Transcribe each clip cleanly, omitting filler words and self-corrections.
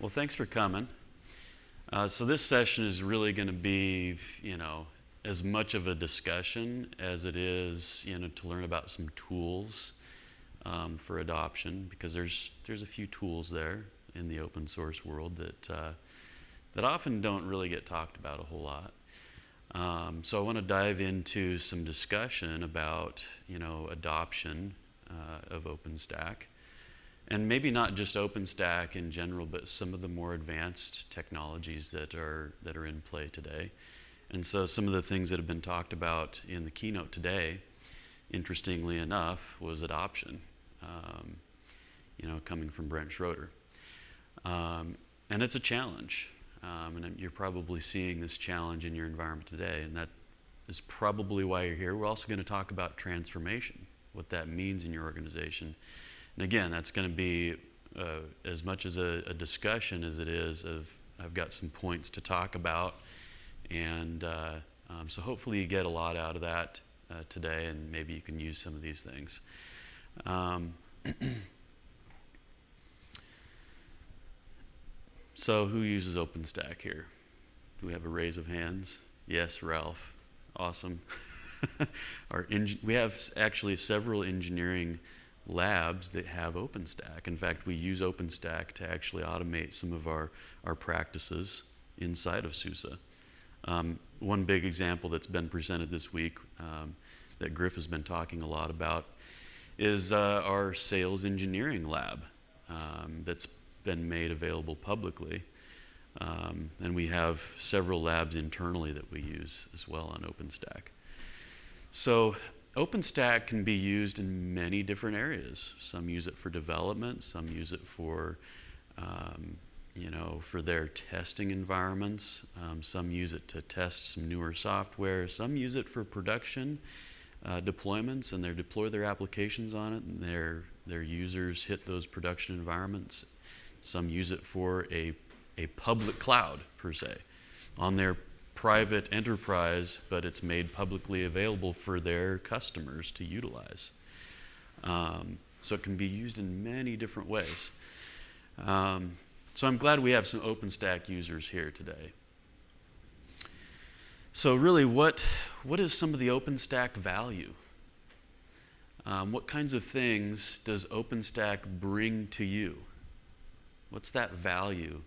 Well, thanks for coming. So this session is really going to be, as much of a discussion as it is, to learn about some tools for adoption, because there's a few tools there in the open source world that often don't really get talked about a whole lot. So I want to dive into some discussion about, adoption of OpenStack. And maybe not just OpenStack in general, but some of the more advanced technologies that are in play today. And so some of the things that have been talked about in the keynote today, interestingly enough, was adoption, coming from Brent Schroeder. And it's a challenge. And you're probably seeing this challenge in your environment today, and that is probably why you're here. We're also going to talk about transformation, what that means in your organization. And again, that's going to be as much as a discussion as it is of, I've got some points to talk about, and so hopefully you get a lot out of that today, and maybe you can use some of these things. So who uses OpenStack here? Do we have a raise of hands? Yes, Ralph. Awesome. We have actually several engineering labs that have OpenStack. In fact, we use OpenStack to actually automate some of our practices inside of SUSE. One big example that's been presented this week that Griff has been talking a lot about is our sales engineering lab that's been made available publicly. And we have several labs internally that we use as well on OpenStack. So OpenStack can be used in many different areas. Some use it for development, some use it for, for their testing environments. Some use it to test some newer software. Some use it for production deployments, and they deploy their applications on it, and their users hit those production environments. Some use it for a public cloud, per se, on their private enterprise, but it's made publicly available for their customers to utilize. So it can be used in many different ways. So I'm glad we have some OpenStack users here today. So really, what is some of the OpenStack value? What kinds of things does OpenStack bring to you? What's that value?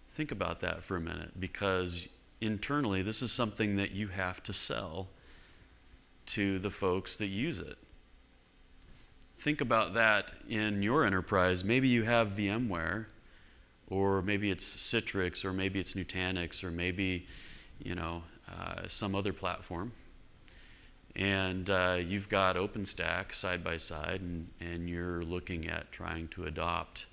Think about that for a minute, because internally this is something that you have to sell to the folks that use it. Think about that in your enterprise. Maybe you have VMware, or maybe it's Citrix, or maybe it's Nutanix, or maybe some other platform. And you've got OpenStack side by side, and you're looking at trying to adopt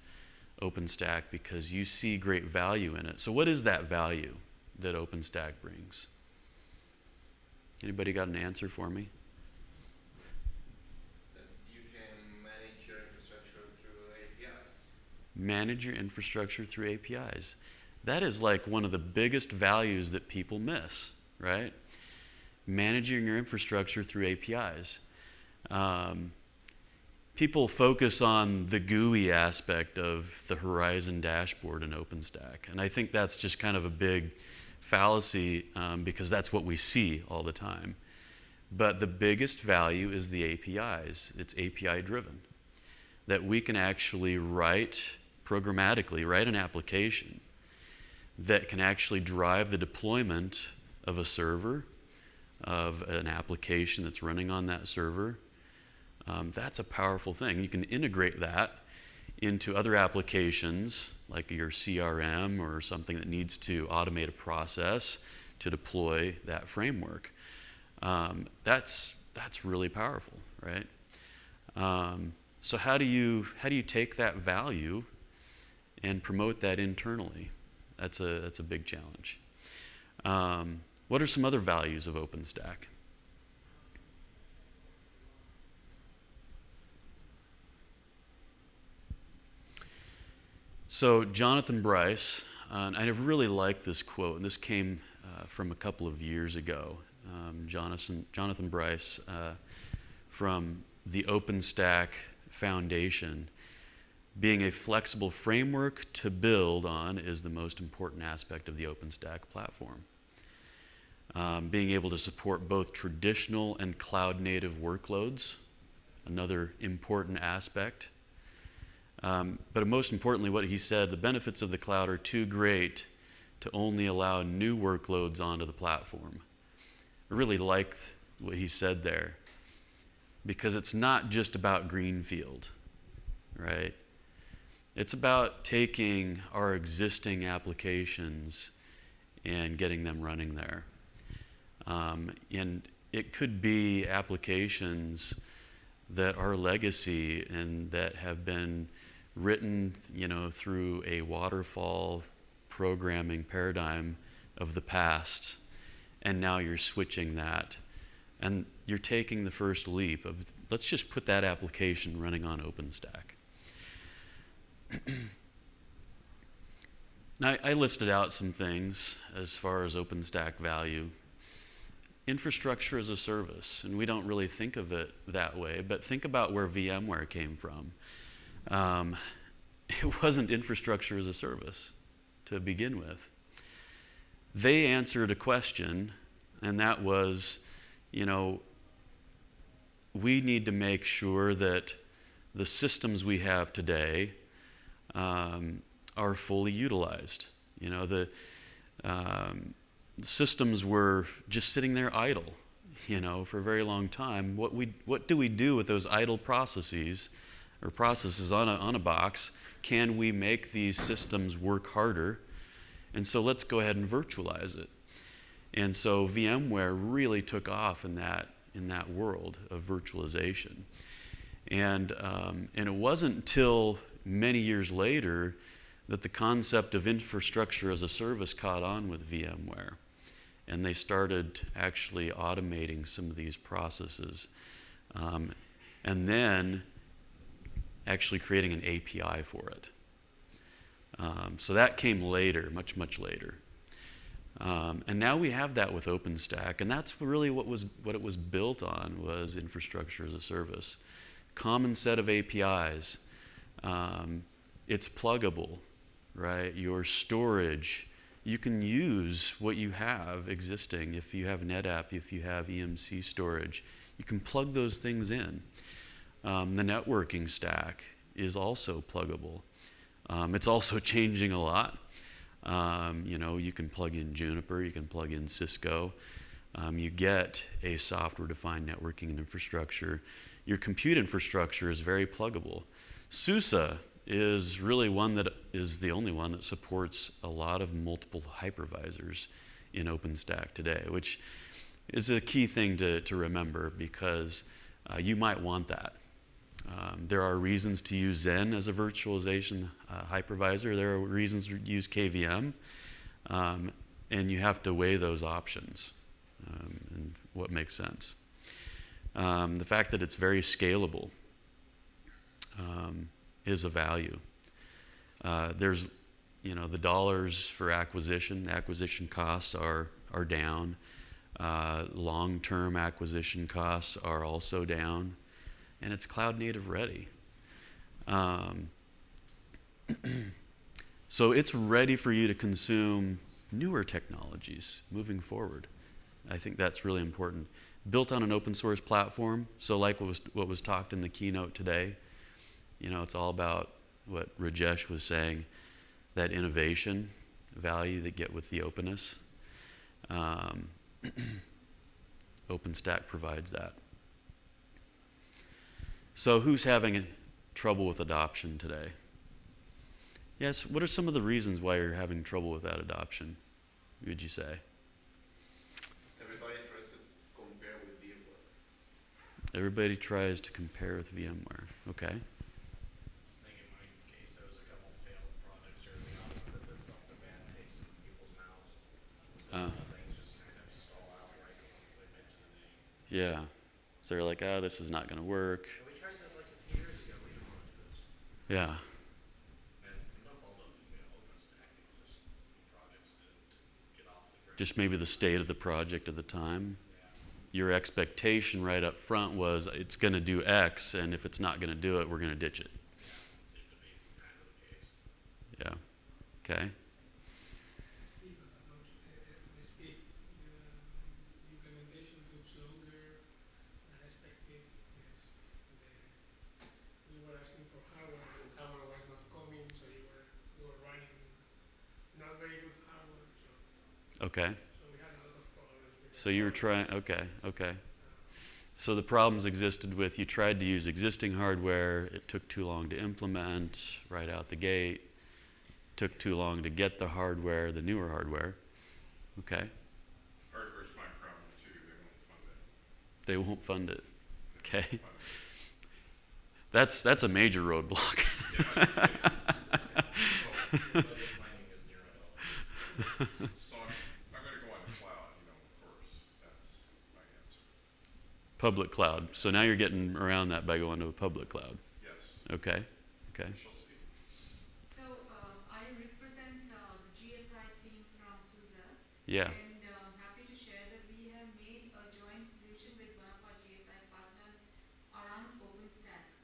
OpenStack because you see great value in it. So what is that value that OpenStack brings? Anybody got an answer for me? That you can manage your infrastructure through APIs. Manage your infrastructure through APIs. That is like one of the biggest values that people miss, right? Managing your infrastructure through APIs. People focus on the GUI aspect of the Horizon dashboard in OpenStack. And I think that's just kind of a big fallacy because that's what we see all the time. But the biggest value is the APIs. It's API driven. That we can actually programmatically write an application that can actually drive the deployment of a server, of an application that's running on that server. That's a powerful thing. You can integrate that into other applications like your CRM or something that needs to automate a process to deploy that framework. That's really powerful, right? So how do you take that value and promote that internally? That's a big challenge. What are some other values of OpenStack? So Jonathan Brice, and I really like this quote, and this came from a couple of years ago. Jonathan Brice from the OpenStack Foundation Being a flexible framework to build on is the most important aspect of the OpenStack platform. Being able to support both traditional and cloud-native workloads, another important aspect. But most importantly, what he said, the benefits of the cloud are too great to only allow new workloads onto the platform. I really liked what he said there, because it's not just about greenfield, right? It's about taking our existing applications and getting them running there. And it could be applications that are legacy and that have been written, through a waterfall programming paradigm of the past, and now you're switching that, and you're taking the first leap of, let's just put that application running on OpenStack. Now, I listed out some things as far as OpenStack value. Infrastructure as a service, and we don't really think of it that way, but think about where VMware came from. It wasn't infrastructure as a service to begin with. They answered a question, and that was, we need to make sure that the systems we have today are fully utilized. The systems were just sitting there idle, for a very long time. What do we do with those idle processes on a box? Can we make these systems work harder? And so let's go ahead and virtualize it. And so VMware really took off in that world of virtualization. And it wasn't until many years later that the concept of infrastructure as a service caught on with VMware. And they started actually automating some of these processes. And then actually creating an API for it. So that came later, much, much later. And now we have that with OpenStack, and that's really what it was built on, was infrastructure as a service. Common set of APIs. It's pluggable, right? Your storage, you can use what you have existing. If you have NetApp, if you have EMC storage, you can plug those things in. The networking stack is also pluggable. It's also changing a lot. You can plug in Juniper, you can plug in Cisco. You get a software-defined networking infrastructure. Your compute infrastructure is very pluggable. SUSE is really the only one that supports a lot of multiple hypervisors in OpenStack today, which is a key thing to remember, because you might want that. There are reasons to use Xen as a virtualization hypervisor. There are reasons to use KVM, and you have to weigh those options and what makes sense. The fact that it's very scalable is a value. There's, the dollars for acquisition. The acquisition costs are down. Long-term acquisition costs are also down. And it's cloud native ready. So it's ready for you to consume newer technologies moving forward. I think that's really important. Built on an open source platform, so like what was talked in the keynote today, it's all about what Rajesh was saying, that innovation value that get with the openness. OpenStack provides that. So who's having trouble with adoption today? Yes, what are some of the reasons why you're having trouble with that adoption, would you say? Everybody tries to compare with VMware. Everybody tries to compare with VMware. Okay. I think in my case, there was a couple failed projects early on that this left a bad taste in people's mouths. So things just kind of stall out right when they mention the name. Yeah. So they're like, this is not going to work. And we tried that like a few years ago. We didn't want to do this. Yeah. And no fault of OpenStack, because projects didn't get off the ground. Just maybe the state of the project at the time. Yeah. Your expectation right up front was it's going to do X, and if it's not going to do it, we're going to ditch it. Yeah, it seemed to be. Yeah. Okay. Speed of adoption, the speed, the implementation took longer than expected. Yes, we were asking for hardware, and hardware was not coming, so we were running not very good hardware, Okay. so we had a lot of problems with the So you were trying. hardware. Okay. So the problems existed with you tried to use existing hardware. It took too long to implement right out the gate. Took too long to get the hardware, the newer hardware. Okay. Hardware's my problem too, they won't fund it. They won't fund it. Okay. Fund That's a major roadblock. it. Yeah, Budget finding is $0. so I'm gonna go on the cloud, of course, that's my answer. Public cloud. So now you're getting around that by going to a public cloud. Yes, Okay. Okay. we shall see. So I represent the GSI team from SUSE, Yeah. and happy to share that we have made a joint solution with one of our GSI partners around OpenStack.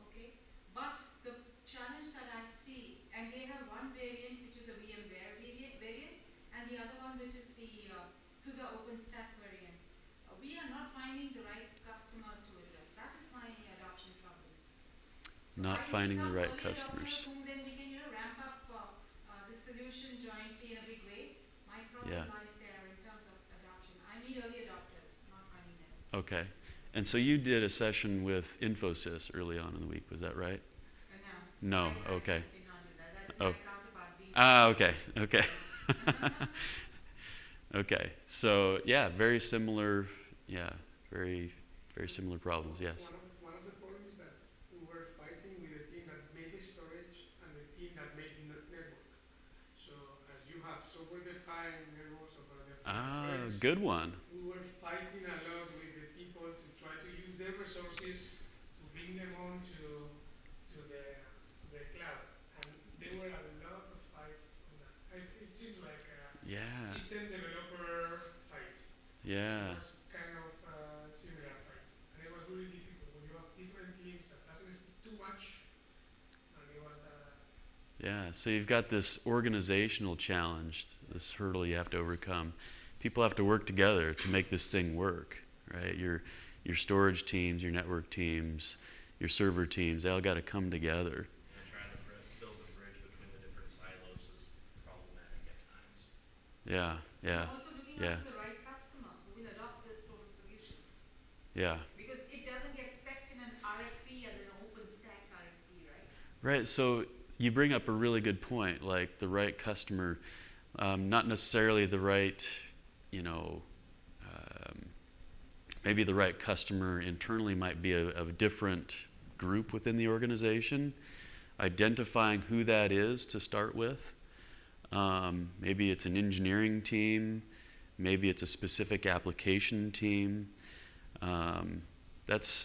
Okay, but the challenge that I see, and they have one variant which is the VMware variant, and the other one which is the SUSE OpenStack variant. We are not finding the right customers to address. That is my adoption trouble. So Not I need finding the some right early customers. adopters whom then we can ramp up the solution jointly in a big way. My problem Yeah. lies there in terms of adoption. I need early adopters, not finding them. Okay. And so you did a session with Infosys early on in the week, was that right? No. No, okay. I did not do that. That is Oh. my counterpart. Okay. Okay. Okay. So yeah, very similar. Yeah, very similar problems. Yes. One of the problems is that we were fighting with the team that made the storage and the team that made the network. So as you have software-defined networks, software-defined storage, Good one. we were fighting a lot with the people to try to use their resources to bring them on to the cloud. And there were a lot of fights on that. It seems like a Yeah. system developer fight. Yeah. It was kind of similar fight. And it was really difficult when you have different teams that doesn't speak too much. And it was Yeah. So you've got this organizational challenge, this hurdle you have to overcome. People have to work together to make this thing work, right? Your storage teams, your network teams, your server teams, they all got to come together. And trying to build a bridge between the different silos is problematic at times. Yeah. Yeah. Also looking Yeah. after the right customer who will adopt this total solution. Yeah. Because it doesn't get spec'd in an RFP as an OpenStack RFP, right? Right. So you bring up a really good point, like the right customer, not necessarily the right, maybe the right customer internally might be a different group within the organization. Identifying who that is to start with. Maybe it's an engineering team. Maybe it's a specific application team. That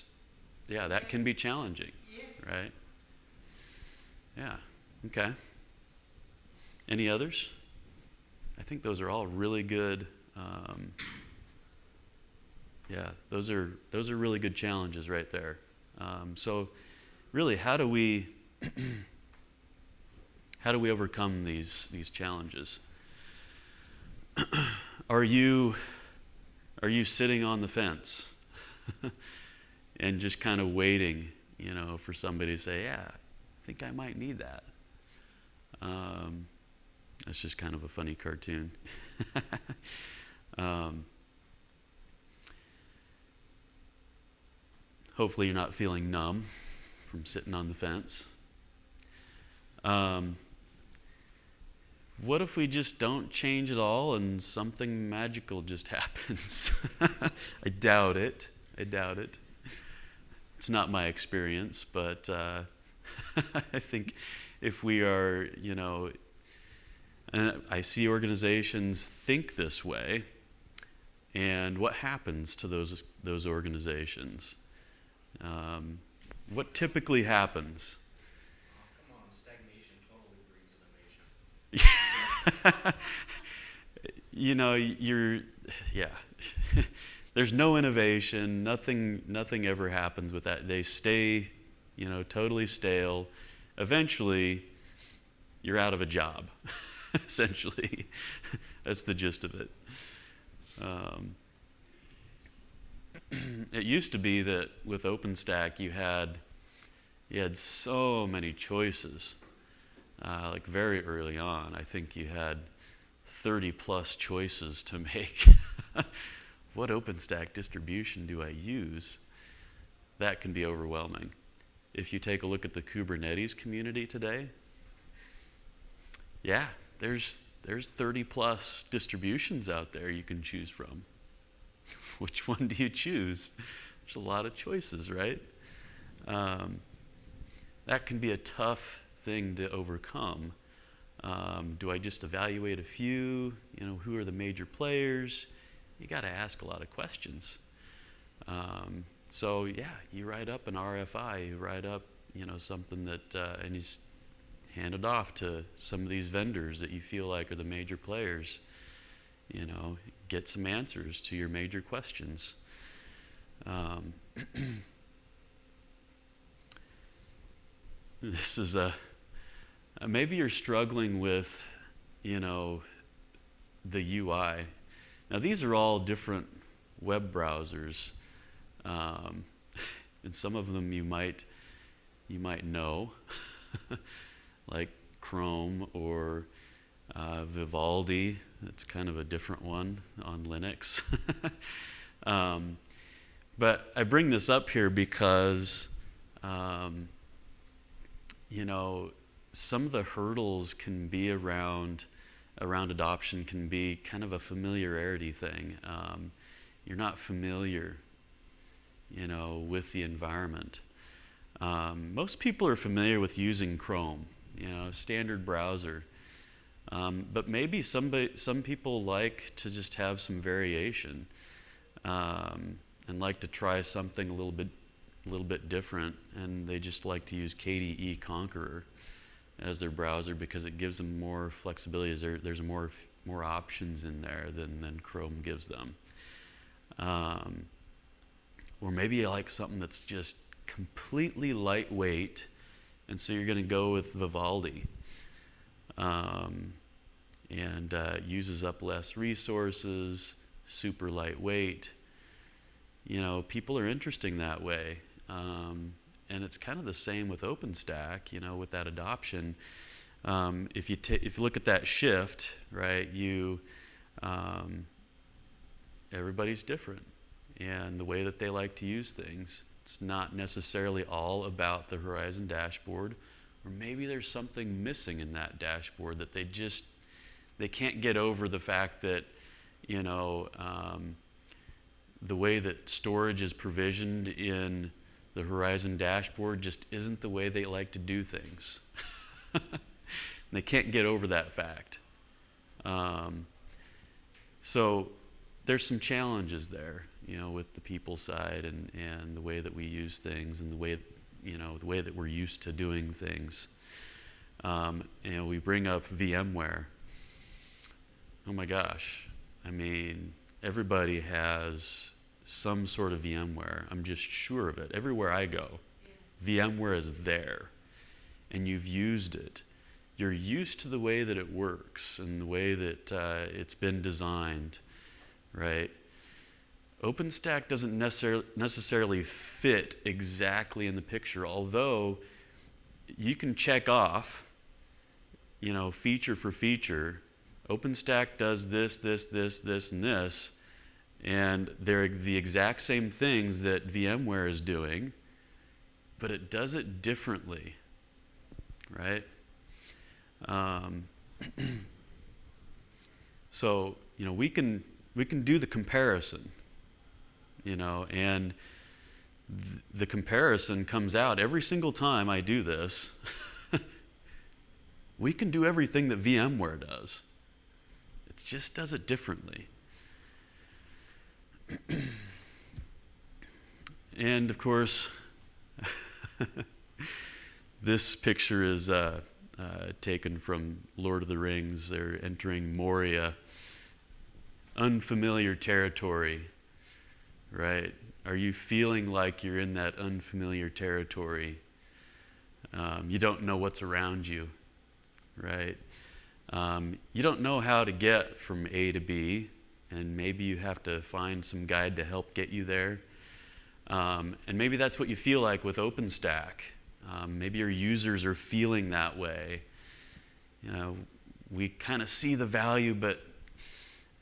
can be challenging, Yes. right? Yeah. Okay. Any others? I think those are all really good. Those are really good challenges right there. So, really, how do we overcome these challenges? Are you sitting on the fence and just kind of waiting, for somebody to say, "Yeah, I think I might need that." That's just kind of a funny cartoon. Hopefully you're not feeling numb from sitting on the fence. What if we just don't change at all and something magical just happens? I doubt it. It's not my experience, but I think if we are, and I see organizations think this way, and what happens to those organizations? What typically happens? Oh, come on, stagnation totally breeds innovation. There's no innovation. Nothing ever happens with that. They stay, totally stale. Eventually, you're out of a job, essentially. That's the gist of it. It used to be that with OpenStack you had so many choices. Like very early on, I think you had 30 plus choices to make. What OpenStack distribution do I use? That can be overwhelming. If you take a look at the Kubernetes community today, yeah, there's 30 plus distributions out there you can choose from. Which one do you choose? There's a lot of choices, right? That can be a tough thing to overcome. Do I just evaluate a few? You know, who are the major players? You got to ask a lot of questions. So yeah, you write up an RFI, you write up, you know, something that, and you hand it off to some of these vendors that you feel like are the major players. You know, get some answers to your major questions. This is maybe you're struggling with, you know, the UI. Now these are all different web browsers, and some of them you might know, like Chrome or Vivaldi. That's kind of a different one on Linux. But I bring this up here because, you know, some of the hurdles can be around adoption can be kind of a familiarity thing. You're not familiar, you know, with the environment. Most people are familiar with using Chrome, you know, standard browser. But maybe some people like to just have some variation, and like to try something a little bit different, and they just like to use KDE Conqueror as their browser because it gives them more flexibility. There's more options in there than Chrome gives them. Or maybe you like something that's just completely lightweight, and so you're going to go with Vivaldi. And uses up less resources, super lightweight. You know, people are interesting that way. And it's kind of the same with OpenStack, you know, with that adoption. If you look at that shift, right, everybody's different. And the way that they like to use things, it's not necessarily all about the Horizon dashboard, or maybe there's something missing in that dashboard that they can't get over the fact that, you know, the way that storage is provisioned in the Horizon dashboard just isn't the way they like to do things. They can't get over that fact. So there's some challenges there, you know, with the people side and the way that we use things and the way that we're used to doing things. And we bring up VMware. Oh my gosh. I mean, everybody has some sort of VMware. I'm just sure of it. Everywhere I go, VMware is there. And you've used it. You're used to the way that it works and the way that it's been designed, right? OpenStack doesn't necessarily fit exactly in the picture, although you can check off, you know, feature for feature. OpenStack does this, this, this, this, and this, and they're the exact same things that VMware is doing, but it does it differently, right? So, you know, we can do the comparison, you know, and the comparison comes out every single time I do this. We can do everything that VMware does. It just does it differently. And of course, this picture is taken from Lord of the Rings. They're entering Moria, unfamiliar territory, right? Are you feeling like you're in that unfamiliar territory? You don't know what's around you, right? You don't know how to get from A to B, and maybe you have to find some guide to help get you there. And maybe that's what you feel like with OpenStack. Maybe your users are feeling that way. You know, we kind of see the value, but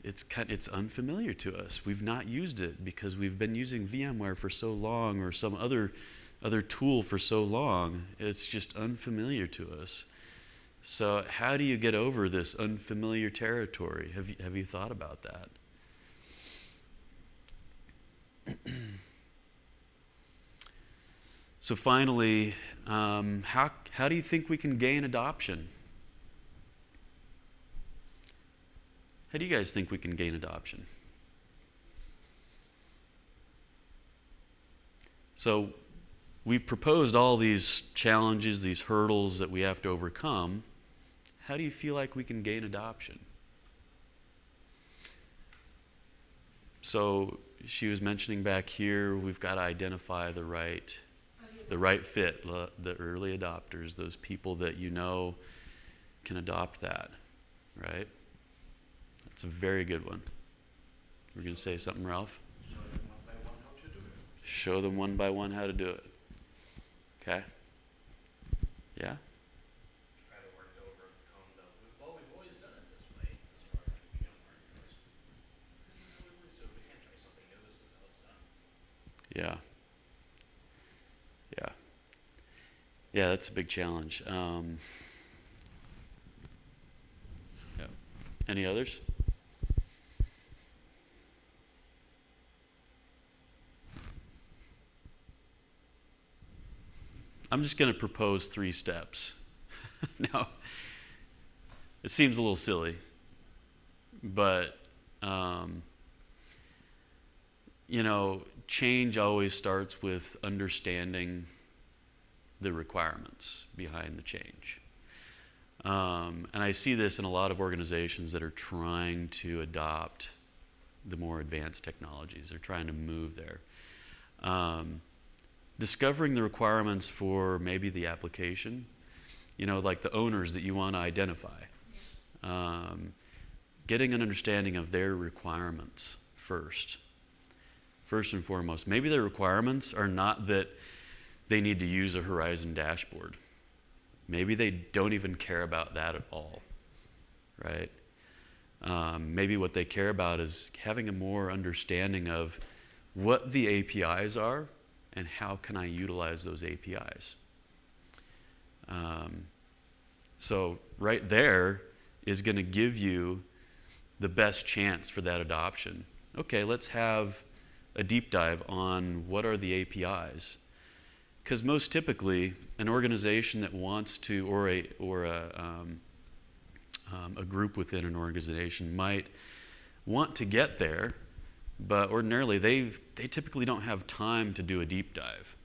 it's unfamiliar to us. We've not used it because we've been using VMware for so long, or some other tool for so long. It's just unfamiliar to us. So how do you get over this unfamiliar territory? Have you thought about that? So finally, how do you think we can gain adoption? How do you guys think we can gain adoption? So we've proposed all these challenges, these hurdles that we have to overcome. How do you feel like we can gain adoption? So she was mentioning back here, we've got to identify the right fit, the early adopters, those people that you know can adopt that, right? That's a very good one. We're going to say something, Ralph? Show them one by one how to do it. Okay? Yeah? Try to work to overcome we've always done it this way as far as VMware goes. This is how it was, so we can't try something new. This is how it's done. Yeah. Yeah. Yeah, that's a big challenge. Yeah. Any others? I'm just going to propose 3 steps. Now, it seems a little silly, but you know, change always starts with understanding the requirements behind the change. And I see this in a lot of organizations that are trying to adopt the more advanced technologies. They're trying to move there. Discovering the requirements for maybe the application, you know, like the owners that you want to identify. Getting an understanding of their requirements first and foremost. Maybe their requirements are not that they need to use a Horizon dashboard. Maybe they don't even care about that at all, right? Maybe what they care about is having a more understanding of what the APIs are and how can I utilize those APIs. So right there is going to give you the best chance for that adoption. Okay, let's have a deep dive on what are the APIs. Because most typically, an organization that wants to, or a group within an organization might want to get there, but ordinarily they typically don't have time to do a deep dive.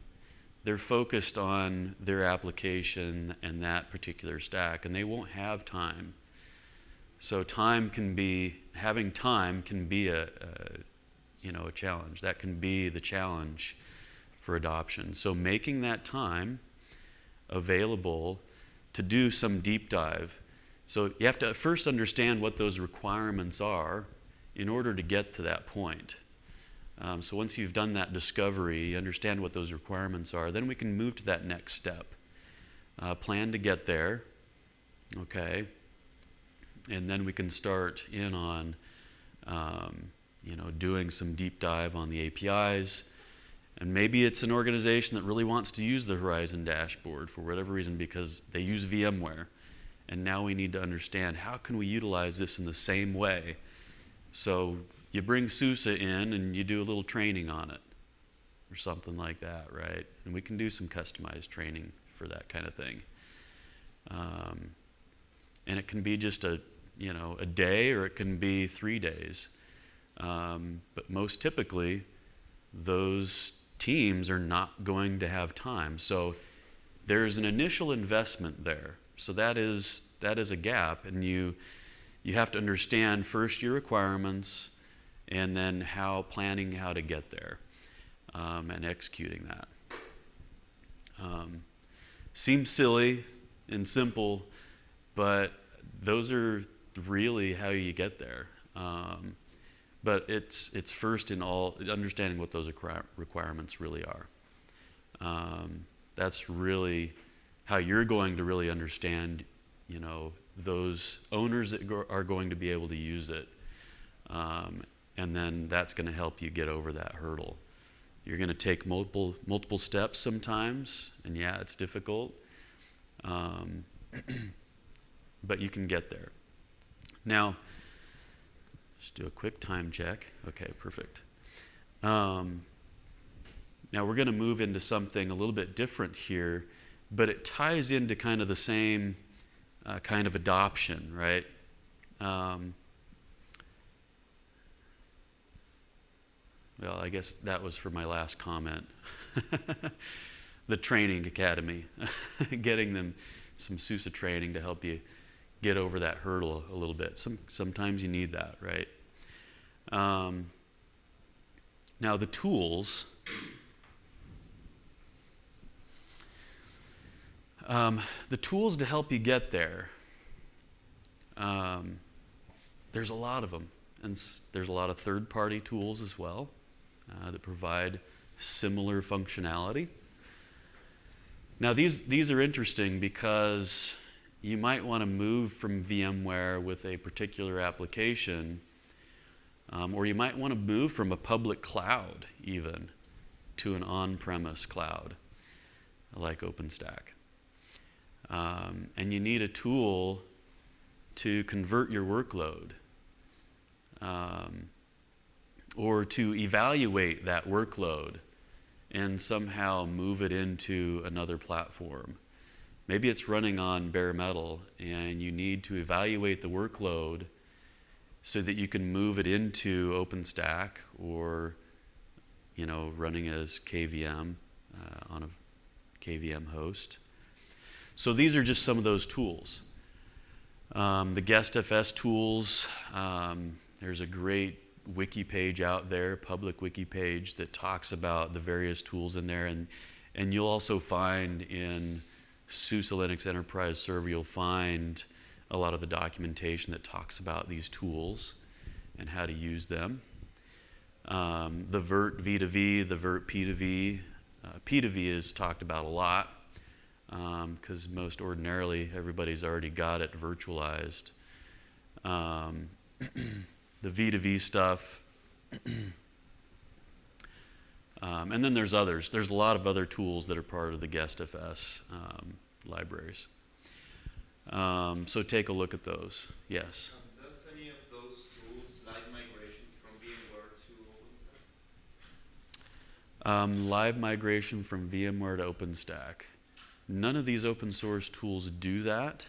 They're focused on their application and that particular stack, and they won't have time. So having time can be a challenge. That can be the challenge for adoption. So making that time available to do some deep dive. So you have to first understand what those requirements are in order to get to that point. So once you've done that discovery, you understand what those requirements are, then we can move to that next step. Plan to get there, okay? And then we can start in on doing some deep dive on the APIs. And maybe it's an organization that really wants to use the Horizon dashboard for whatever reason because they use VMware. And now we need to understand how can we utilize this in the same way. So you bring SUSE in and you do a little training on it or something like that, right? And we can do some customized training for that kind of thing. And it can be just a day, or it can be 3 days. But most typically, those teams are not going to have time. So there's an initial investment there. So that is a gap, and you have to understand first your requirements, and then planning how to get there, and executing that. Seems silly and simple, but those are really how you get there. But it's first in all understanding what those requirements really are. That's really how you're going to really understand, you know, those owners that are going to be able to use it. And then that's going to help you get over that hurdle. You're going to take multiple steps sometimes, and yeah, it's difficult. But you can get there. Now, just do a quick time check. Okay, perfect. Now we're going to move into something a little bit different here, but it ties into kind of the same kind of adoption, right? Well, I guess that was for my last comment. The training academy, getting them some SUSE training to help you get over that hurdle a little bit. Sometimes you need that, right? Now the tools. The tools to help you get there. There's a lot of them, and there's a lot of third-party tools as well that provide similar functionality. Now these are interesting because you might want to move from VMware with a particular application, or you might want to move from a public cloud even to an on-premise cloud like OpenStack. And you need a tool to convert your workload, or to evaluate that workload and somehow move it into another platform. Maybe it's running on bare metal and you need to evaluate the workload so that you can move it into OpenStack, or, you know, running as KVM on a KVM host. So these are just some of those tools. The guestfs tools, there's a great wiki page out there, public wiki page, that talks about the various tools in there, and you'll also find in SUSE Linux Enterprise Server, you'll find a lot of the documentation that talks about these tools and how to use them. The ViRT V2V, the ViRT P2V. P2V is talked about a lot because most ordinarily everybody's already got it virtualized. The V2V stuff. And then there's others. There's a lot of other tools that are part of the guestfs libraries. So take a look at those. Yes? Does any of those tools live migration from VMware to OpenStack? Live migration from VMware to OpenStack. None of these open source tools do that.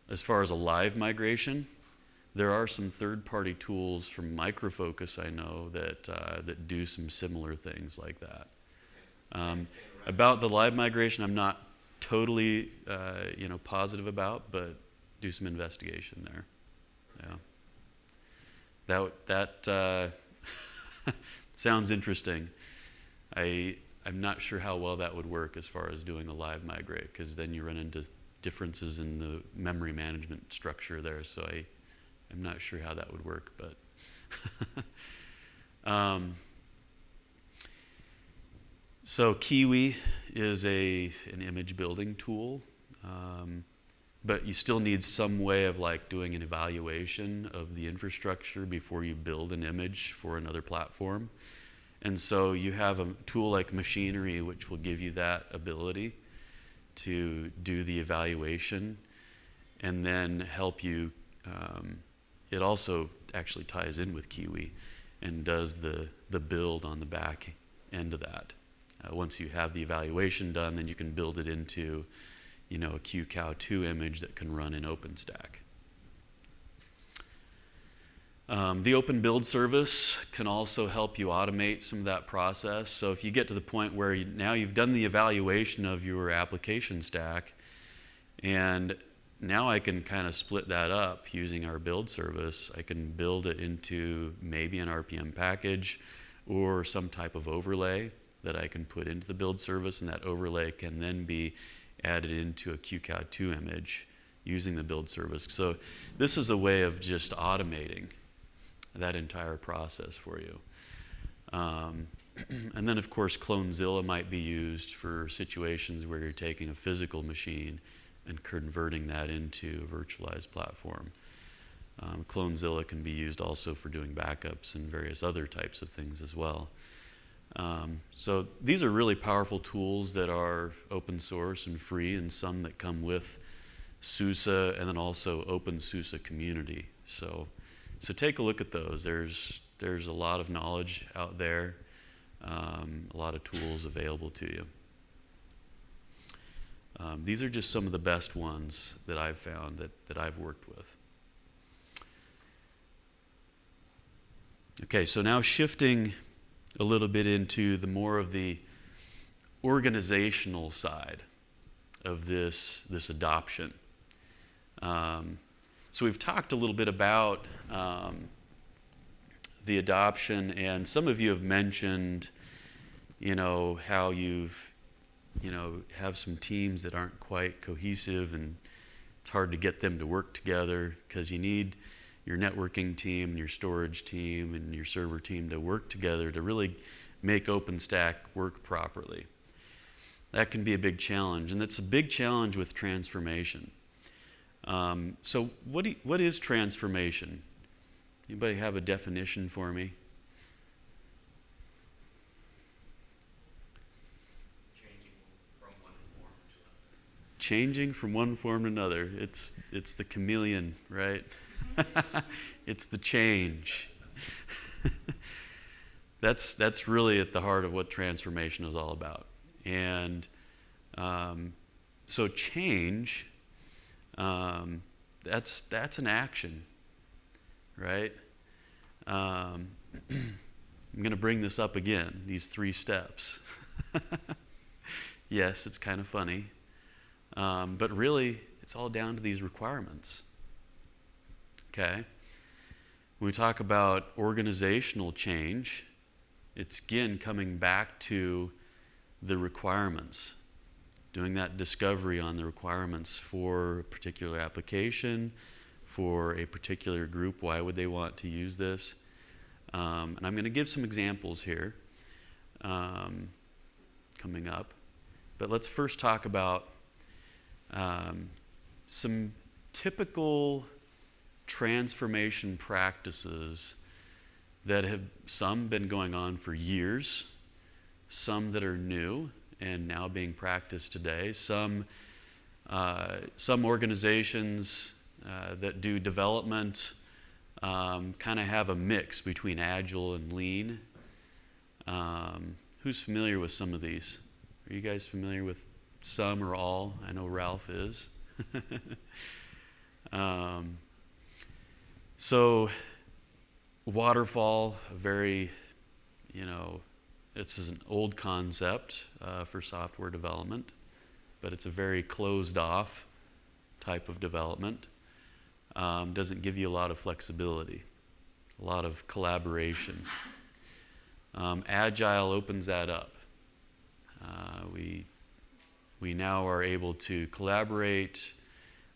As far as a live migration, there are some third-party tools from Micro Focus I know that do some similar things like that. About the live migration, I'm not totally positive about, but do some investigation there. Yeah, that sounds interesting. I'm not sure how well that would work as far as doing a live migrate, because then you run into differences in the memory management structure there. So I'm not sure how that would work, but so Kiwi is an image building tool, but you still need some way of like doing an evaluation of the infrastructure before you build an image for another platform. And so you have a tool like Machinery, which will give you that ability to do the evaluation and then help you. It also actually ties in with Kiwi and does the build on the back end of that. Once you have the evaluation done, then you can build it into, a QCOW2 image that can run in OpenStack. The Open Build service can also help you automate some of that process. So if you get to the point where now you've done the evaluation of your application stack, and now I can kind of split that up using our build service. I can build it into maybe an RPM package or some type of overlay that I can put into the build service, and that overlay can then be added into a QCOW2 image using the build service. So this is a way of just automating that entire process for you. And then, of course, CloneZilla might be used for situations where you're taking a physical machine and converting that into a virtualized platform. CloneZilla can be used also for doing backups and various other types of things as well. So these are really powerful tools that are open source and free, and some that come with SUSE and then also Open SUSE community. So take a look at those. There's a lot of knowledge out there, a lot of tools available to you. These are just some of the best ones that I've found that I've worked with. Okay, so now shifting a little bit into the more of the organizational side of this adoption. So we've talked a little bit about the adoption, and some of you have mentioned, how you've, have some teams that aren't quite cohesive, and it's hard to get them to work together because you need your networking team and your storage team and your server team to work together to really make OpenStack work properly. That can be a big challenge, and it's a big challenge with transformation. So what is transformation? Anybody have a definition for me? Changing from one form to another. It's the chameleon, right? It's the change. That's really at the heart of what transformation is all about. And so change, that's an action, right? I'm going to bring this up again, these 3 steps. Yes, it's kind of funny. But really, it's all down to these requirements. Okay? When we talk about organizational change, it's again coming back to the requirements, doing that discovery on the requirements for a particular application, for a particular group. Why would they want to use this? And I'm going to give some examples here coming up. But let's first talk about some typical transformation practices that have some been going on for years, some that are new and now being practiced today, some organizations that do development kind of have a mix between agile and lean. Who's familiar with some of these? Are you guys familiar with some or all? I know Ralph is. So waterfall, very, this is an old concept for software development, but it's a very closed off type of development. Doesn't give you a lot of flexibility, a lot of collaboration. Agile opens that up. We now are able to collaborate.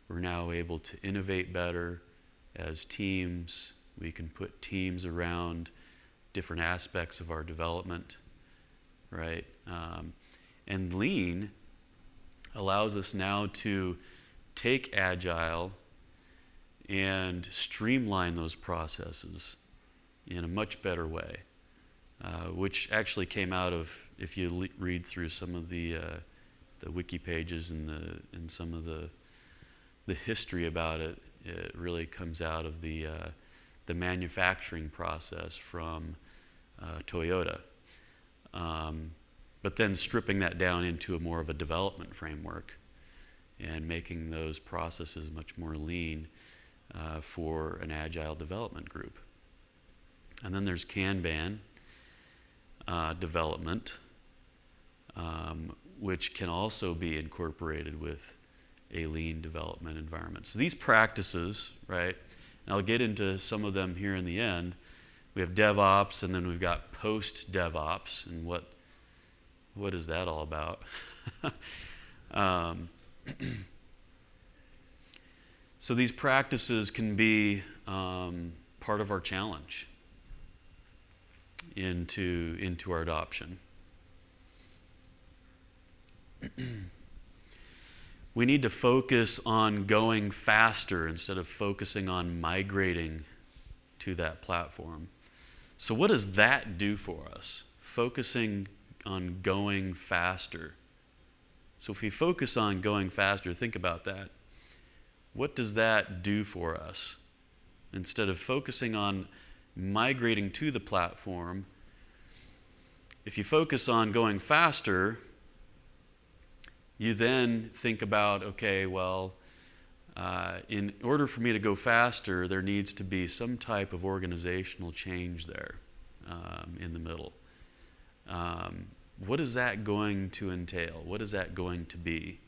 We're now able to innovate better as teams. We can put teams around different aspects of our development, right? And lean allows us now to take agile and streamline those processes in a much better way, which actually came out of, if you read through some of the wiki pages and some of the history about it, it really comes out of the manufacturing process from Toyota. But then stripping that down into a more of a development framework and making those processes much more lean for an agile development group. And then there's Kanban development, which can also be incorporated with a lean development environment. So these practices, right, and I'll get into some of them here in the end. We have DevOps, and then we've got post-DevOps, and what is that all about? So these practices can be part of our challenge into our adoption. We need to focus on going faster instead of focusing on migrating to that platform. So what does that do for us? Focusing on going faster. So if we focus on going faster, think about that. What does that do for us? Instead of focusing on migrating to the platform, if you focus on going faster, you then think about, okay, well, in order for me to go faster, there needs to be some type of organizational change there in the middle. What is that going to entail? What is that going to be?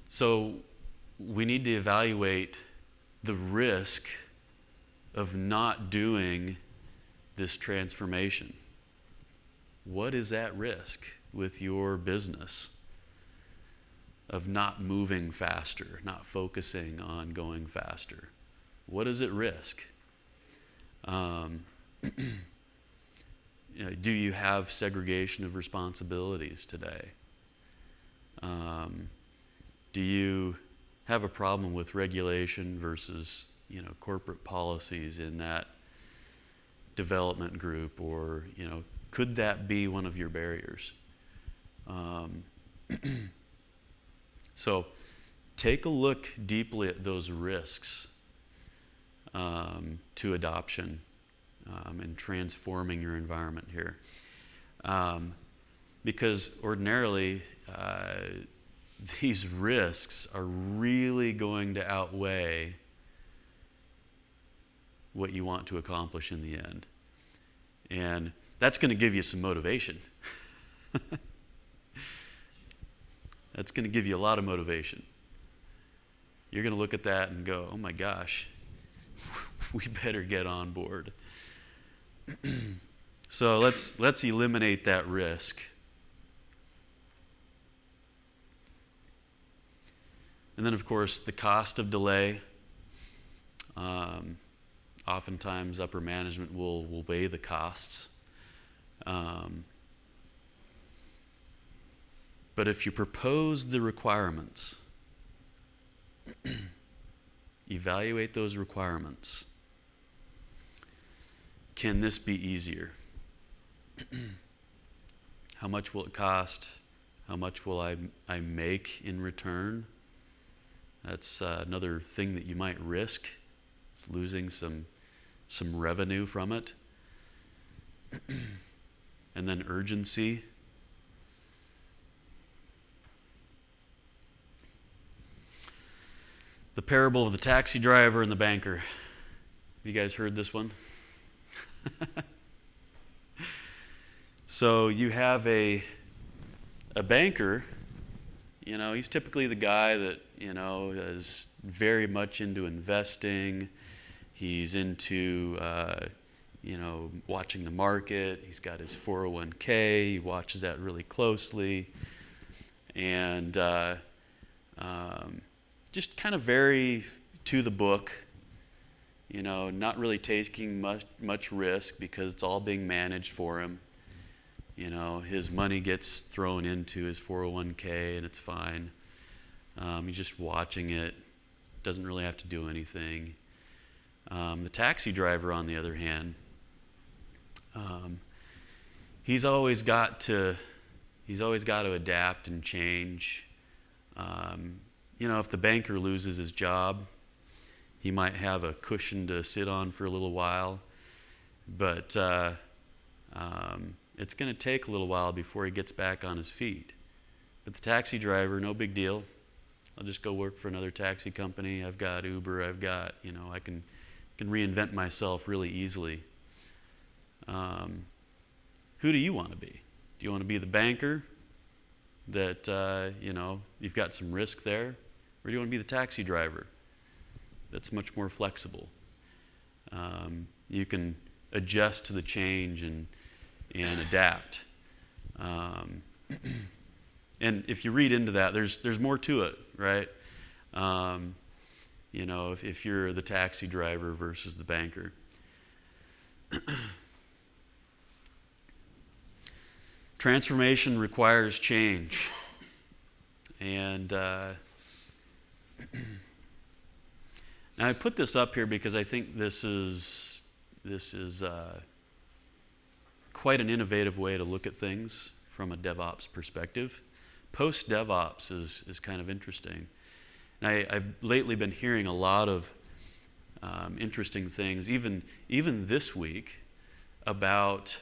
So we need to evaluate the risk of not doing this transformation. What is at risk with your business of not moving faster, not focusing on going faster? What is at risk? Do you have segregation of responsibilities today? Do you have a problem with regulation versus, corporate policies in that development group, or, could that be one of your barriers? So take a look deeply at those risks to adoption and transforming your environment here. Because ordinarily, these risks are really going to outweigh what you want to accomplish in the end. And that's going to give you some motivation. That's going to give you a lot of motivation. You're going to look at that and go, oh my gosh, we better get on board. So let's eliminate that risk. And then, of course, the cost of delay. Oftentimes, upper management will weigh the costs. But if you propose the requirements, evaluate those requirements. Can this be easier? How much will it cost? How much will I make in return? That's another thing that you might risk. It's losing some revenue from it. And then urgency. The parable of the taxi driver and the banker. Have you guys heard this one? So you have a banker, he's typically the guy that, is very much into investing. He's into, watching the market. He's got his 401k. He watches that really closely. And just kind of very to the book, not really taking much risk because it's all being managed for him. His money gets thrown into his 401k and it's fine. He's just watching it, doesn't really have to do anything. The taxi driver, on the other hand, he's always got to adapt and change. If the banker loses his job, he might have a cushion to sit on for a little while, but it's going to take a little while before he gets back on his feet. But the taxi driver, no big deal. I'll just go work for another taxi company. I've got Uber. I've got, I can reinvent myself really easily. Who do you want to be? Do you want to be the banker that, you've got some risk there? Or do you want to be the taxi driver that's much more flexible? You can adjust to the change and adapt. And if you read into that, there's more to it, right? You know, if you're the taxi driver versus the banker. Transformation requires change. And now I put this up here because I think this is quite an innovative way to look at things from a DevOps perspective. Post-DevOps is kind of interesting. And I've lately been hearing a lot of interesting things, even this week, about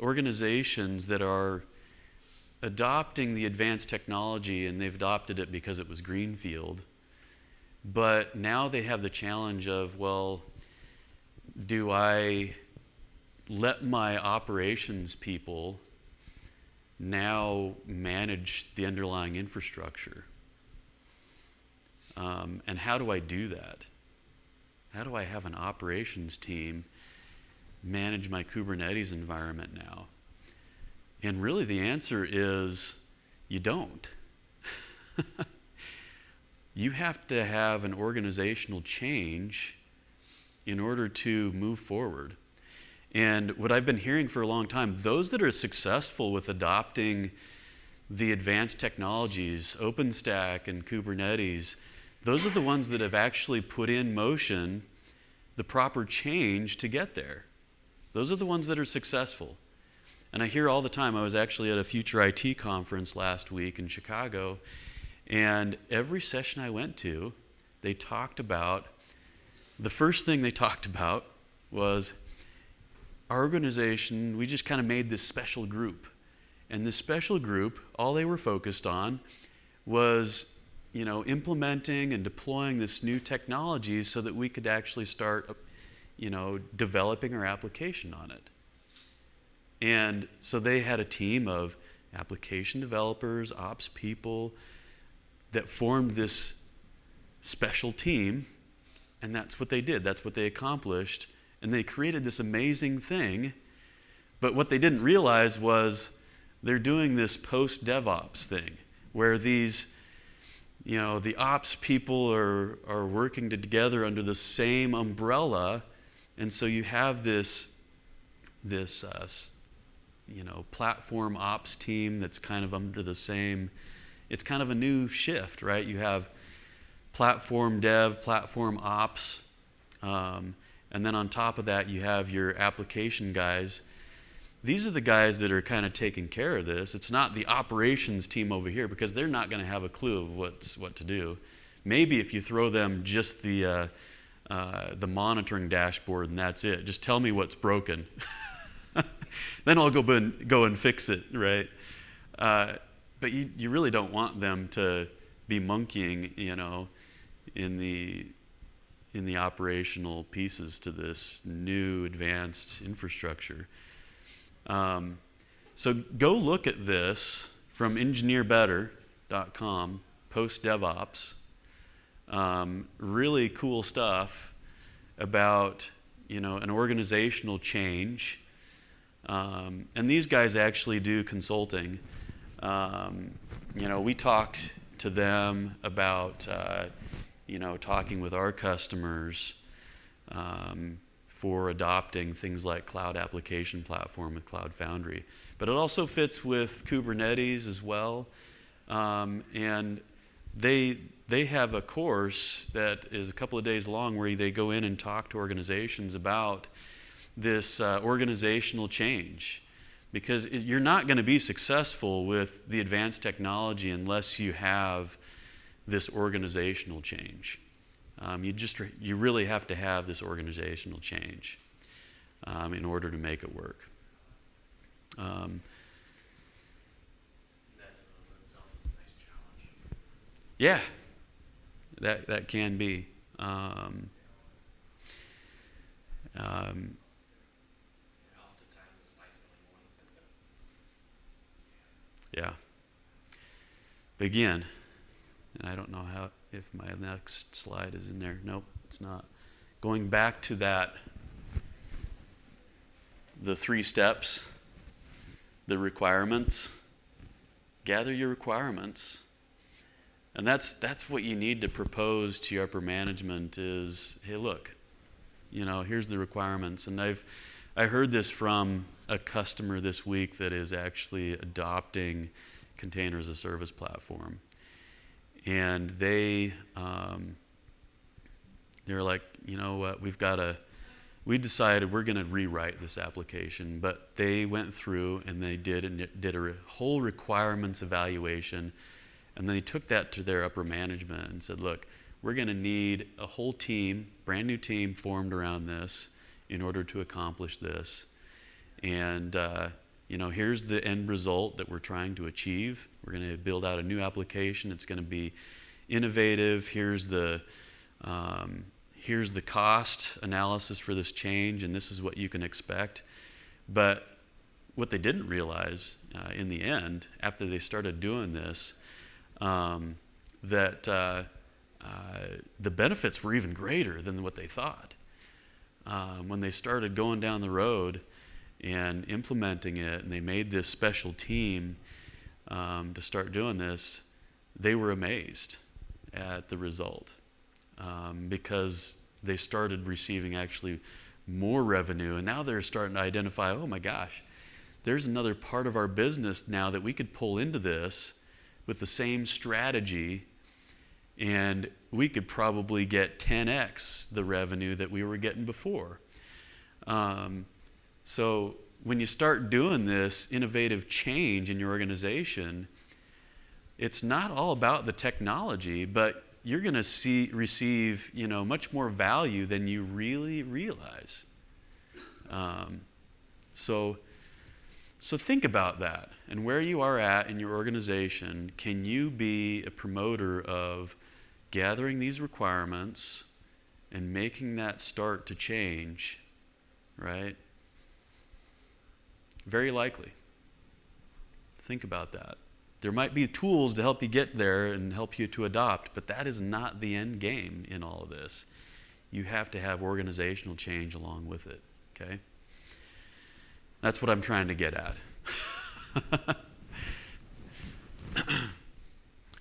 organizations that are adopting the advanced technology, and they've adopted it because it was greenfield. But now they have the challenge of, well, do I let my operations people now manage the underlying infrastructure? And how do I do that? How do I have an operations team manage my Kubernetes environment now? And really the answer is you don't. You have to have an organizational change in order to move forward. And what I've been hearing for a long time, those that are successful with adopting the advanced technologies, OpenStack and Kubernetes, those are the ones that have actually put in motion the proper change to get there. Those are the ones that are successful. And I hear all the time, I was actually at a Future IT conference last week in Chicago, and every session I went to, they talked about, the first thing they talked about was our organization, we just kind of made this special group. And this special group, all they were focused on was, you know, implementing and deploying this new technology so that we could actually start, you know, developing our application on it. And so they had a team of application developers, ops people that formed this special team, and that's what they did. That's what they accomplished. And they created this amazing thing. But what they didn't realize was they're doing this post-DevOps thing where these, you know, the ops people are working together under the same umbrella. And so you have this you know, platform ops team that's kind of under the same, it's kind of a new shift, right? You have platform dev, platform ops, and then on top of that, you have your application guys. These are the guys that are kind of taking care of this. It's not the operations team over here because they're not going to have a clue of what to do. Maybe if you throw them just the monitoring dashboard and that's it. Just tell me what's broken. Then I'll go and fix it, right? But you really don't want them to be monkeying, you know, in the operational pieces to this new advanced infrastructure. So go look at this from engineerbetter.com, post DevOps. Really cool stuff about, you know, an organizational change. And these guys actually do consulting. You know, we talked to them about, you know, talking with our customers for adopting things like Cloud Application Platform with Cloud Foundry. But it also fits with Kubernetes as well. And they have a course that is a couple of days long where they go in and talk to organizations about this organizational change. Because you're not going to be successful with the advanced technology unless you have this organizational change. You really have to have this organizational change in order to make it work. That in itself is a nice challenge. Yeah, that can be. Oftentimes it's stifling one. Yeah. But again, and I don't know if my next slide is in there. Nope, it's not. Going back to that, the 3 steps, the requirements, gather your requirements. And that's what you need to propose to your upper management is, hey, look, here's the requirements. And I heard this from a customer this week that is actually adopting container as a service platform. And they're like, you know what, we decided we're going to rewrite this application. But they went through and they did a whole requirements evaluation. And then they took that to their upper management and said, look, we're going to need a whole team, brand new team formed around this in order to accomplish this. And, here's the end result that we're trying to achieve. We're going to build out a new application. It's going to be innovative. Here's the cost analysis for this change, and this is what you can expect. But what they didn't realize in the end, after they started doing this, that the benefits were even greater than what they thought. When they started going down the road and implementing it, and they made this special team to start doing this, they were amazed at the result because they started receiving actually more revenue, and now they're starting to identify, oh my gosh, there's another part of our business now that we could pull into this with the same strategy, and we could probably get 10x the revenue that we were getting before. So when you start doing this innovative change in your organization, it's not all about the technology, but you're going to receive much more value than you really realize. So think about that and where you are at in your organization. Can you be a promoter of gathering these requirements and making that start to change, right? Very likely. Think about that. There might be tools to help you get there and help you to adopt, but that is not the end game in all of this. You have to have organizational change along with it, okay? That's what I'm trying to get at.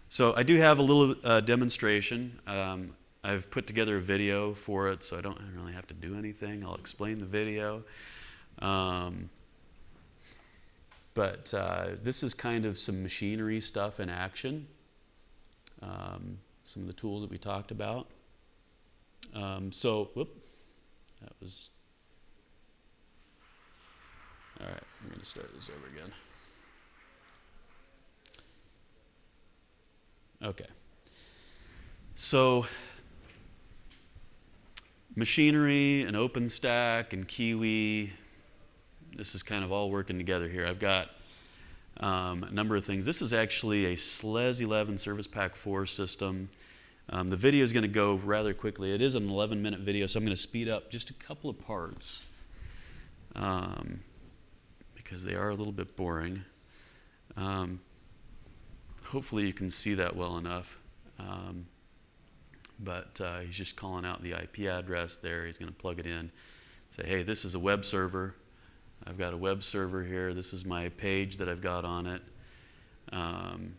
So I do have a little demonstration. I've put together a video for it, so I don't really have to do anything. I'll explain the video. But this is kind of some machinery stuff in action. Some of the tools that we talked about. That was... All right, I'm going to start this over again. Okay. So, machinery and OpenStack and Kiwi, this is kind of all working together here. I've got a number of things. This is actually a SLES 11 Service Pack 4 system. The video is going to go rather quickly. It is an 11-minute video, so I'm going to speed up just a couple of parts. Because they are a little bit boring. Hopefully you can see that well enough. But he's just calling out the IP address there. He's going to plug it in. Say, hey, this is a web server. I've got a web server here. This is my page that I've got on it. I'm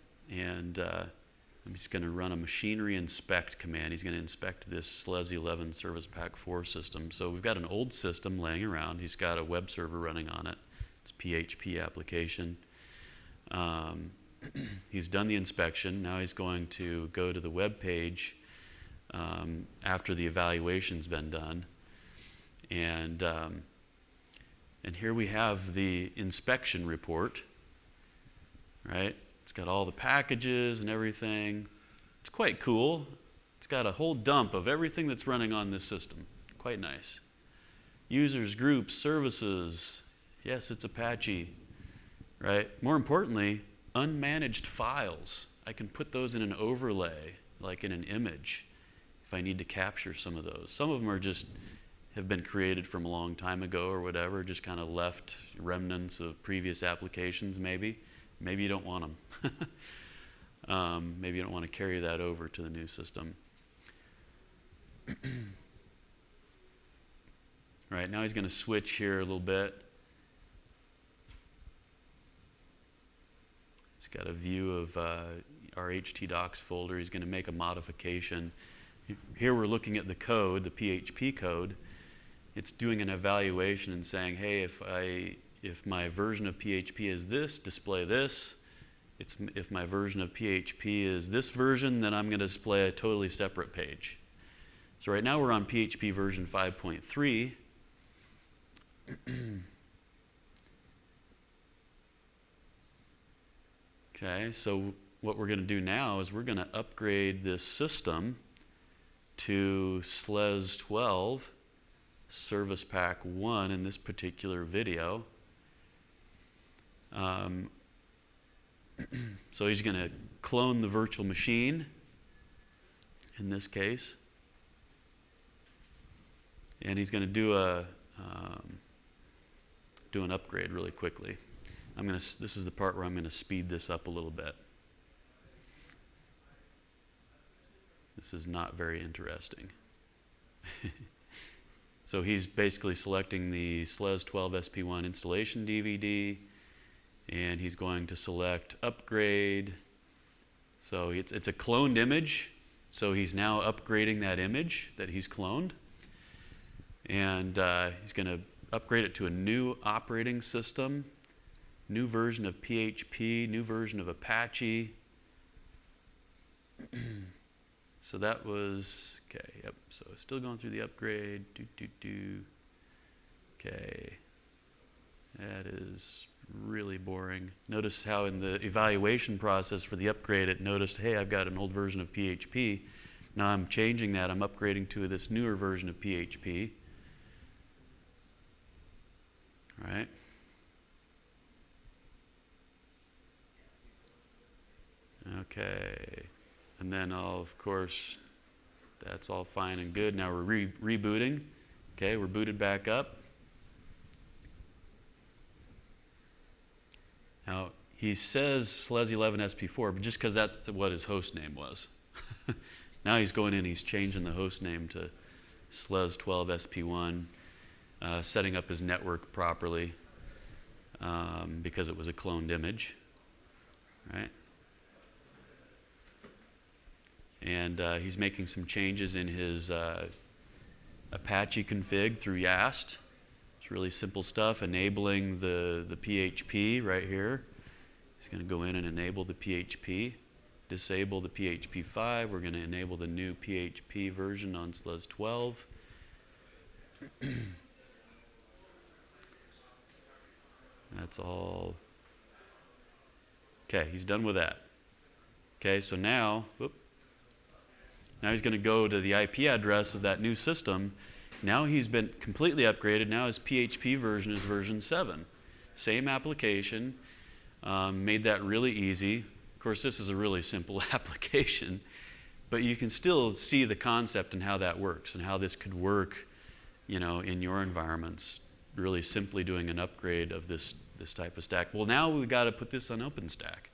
just going to run a machinery inspect command. He's going to inspect this SLES 11 Service Pack 4 system. So we've got an old system laying around. He's got a web server running on it. It's a PHP application. He's done the inspection. Now he's going to go to the web page after the evaluation's been done. And here we have the inspection report, right? It's got all the packages and everything. It's quite cool. It's got a whole dump of everything that's running on this system. Quite nice. Users, groups, services. Yes, it's Apache, right? More importantly, unmanaged files. I can put those in an overlay, like in an image, if I need to capture some of those. Some of them are just have been created from a long time ago or whatever, just kind of left remnants of previous applications maybe. Maybe you don't want them. Maybe you don't want to carry that over to the new system. Right, now he's going to switch here a little bit. He's got a view of our htdocs folder. He's going to make a modification. Here we're looking at the code, the PHP code. It's doing an evaluation and saying, hey, if my version of PHP is this, display this. If my version of PHP is this version, then I'm going to display a totally separate page. So right now we're on PHP version 5.3. Okay, so what we're going to do now is we're going to upgrade this system to SLES 12 Service Pack 1 in this particular video. So he's going to clone the virtual machine in this case. And he's going to do an upgrade really quickly. This is the part where I'm going to speed this up a little bit. This is not very interesting. So he's basically selecting the SLES 12 SP1 installation DVD, and he's going to select upgrade. So it's a cloned image, so he's now upgrading that image that he's cloned. And he's going to upgrade it to a new operating system, new version of PHP, new version of Apache. So that was, okay, yep, so still going through the upgrade, Okay, that is really boring. Notice how in the evaluation process for the upgrade, it noticed, hey, I've got an old version of PHP. Now I'm changing that, I'm upgrading to this newer version of PHP. All right. Okay. And then of course, that's all fine and good. Now we're rebooting. Okay, we're booted back up. Now, he says SLES 11 SP4, but just because that's what his host name was. Now he's going in, he's changing the host name to SLES 12 SP1, setting up his network properly because it was a cloned image, right? And he's making some changes in his Apache config through YAST. It's really simple stuff, enabling the PHP right here. He's going to go in and enable the PHP, disable the PHP 5. We're going to enable the new PHP version on SLES 12. That's all. Okay, he's done with that. Okay, so now, now he's going to go to the IP address of that new system. Now he's been completely upgraded. Now his PHP version is version 7. Same application. Made that really easy. Of course, this is a really simple application, but you can still see the concept and how that works and how this could work, you know, in your environments. Really simply doing an upgrade of this type of stack. Well, now we've got to put this on OpenStack.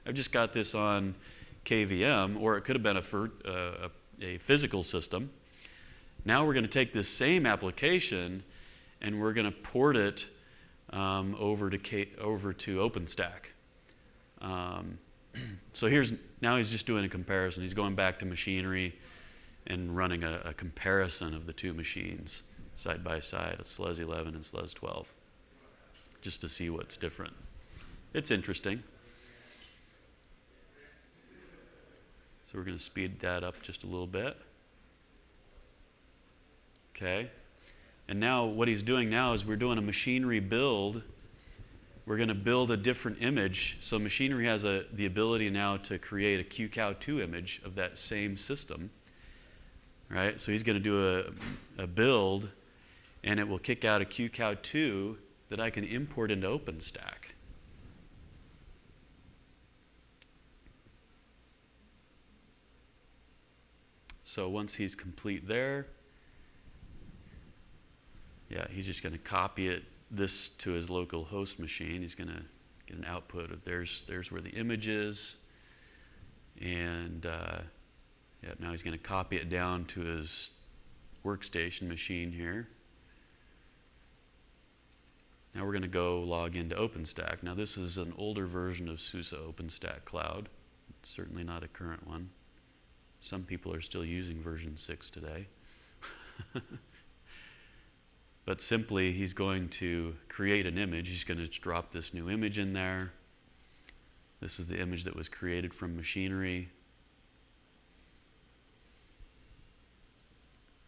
I've just got this on KVM, or it could have been a physical system. Now we're going to take this same application and we're going to port it over to OpenStack. So now he's just doing a comparison. He's going back to machinery and running a comparison of the two machines side by side, SLES 11 and SLES 12, just to see what's different. It's interesting. So we're going to speed that up just a little bit. Okay. And now what he's doing now is we're doing a machinery build. We're going to build a different image. So machinery has the ability now to create a QCOW2 image of that same system. Right? So he's going to do a build, and it will kick out a QCOW2 that I can import into OpenStack. So once he's complete there, yeah, he's just going to copy this to his local host machine. He's going to get an output of there's where the image is, and yeah, now he's going to copy it down to his workstation machine here. Now we're going to go log into OpenStack. Now this is an older version of SUSE OpenStack Cloud. It's certainly not a current one. Some people are still using version 6 today. But simply, he's going to create an image. He's going to drop this new image in there. This is the image that was created from machinery.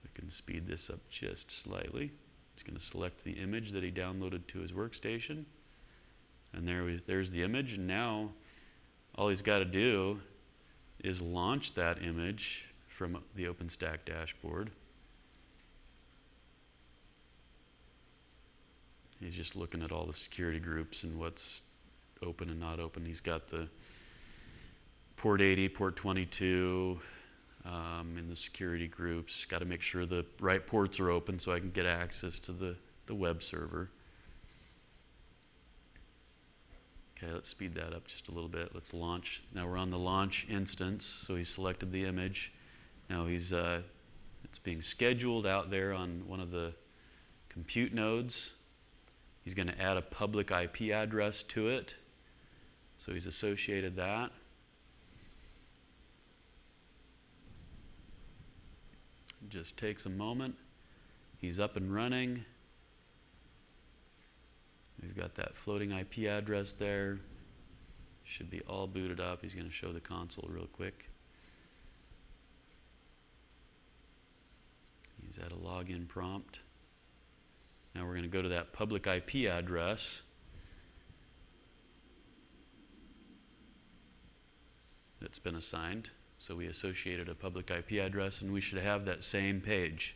We can speed this up just slightly. He's going to select the image that he downloaded to his workstation. And there's the image. And now all he's got to do is launch that image from the OpenStack dashboard. He's just looking at all the security groups and what's open and not open. He's got the port 80, port 22 in the security groups. Got to make sure the right ports are open so I can get access to the web server. Okay, let's speed that up just a little bit. Let's launch. Now we're on the launch instance, so he's selected the image. Now it's being scheduled out there on one of the compute nodes. He's going to add a public IP address to it. So he's associated that. It just takes a moment. He's up and running. We've got that floating IP address there. Should be all booted up. He's going to show the console real quick. He's at a login prompt. Now we're going to go to that public IP address. That's been assigned. So we associated a public IP address, and we should have that same page.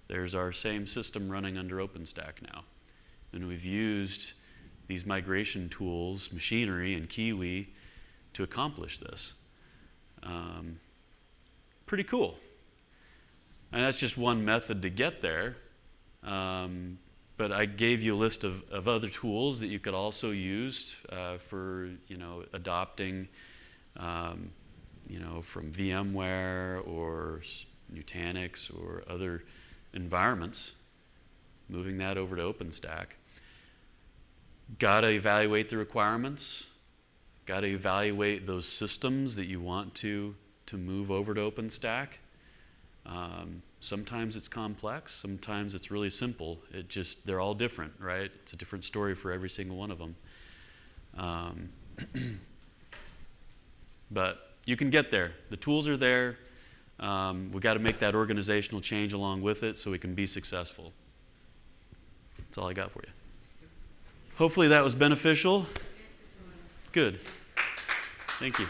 There's our same system running under OpenStack now. And we've used these migration tools, Machinery and Kiwi, to accomplish this. Pretty cool. And that's just one method to get there. But I gave you a list of other tools that you could also use for adopting from VMware or Nutanix or other environments, moving that over to OpenStack. Got to evaluate the requirements. Got to evaluate those systems that you want to move over to OpenStack. Sometimes it's complex, sometimes it's really simple. They're all different, right? It's a different story for every single one of them. But you can get there. The tools are there. We've got to make that organizational change along with it so we can be successful. That's all I got for you. Hopefully that was beneficial. Yes, it was. Good. Thank you.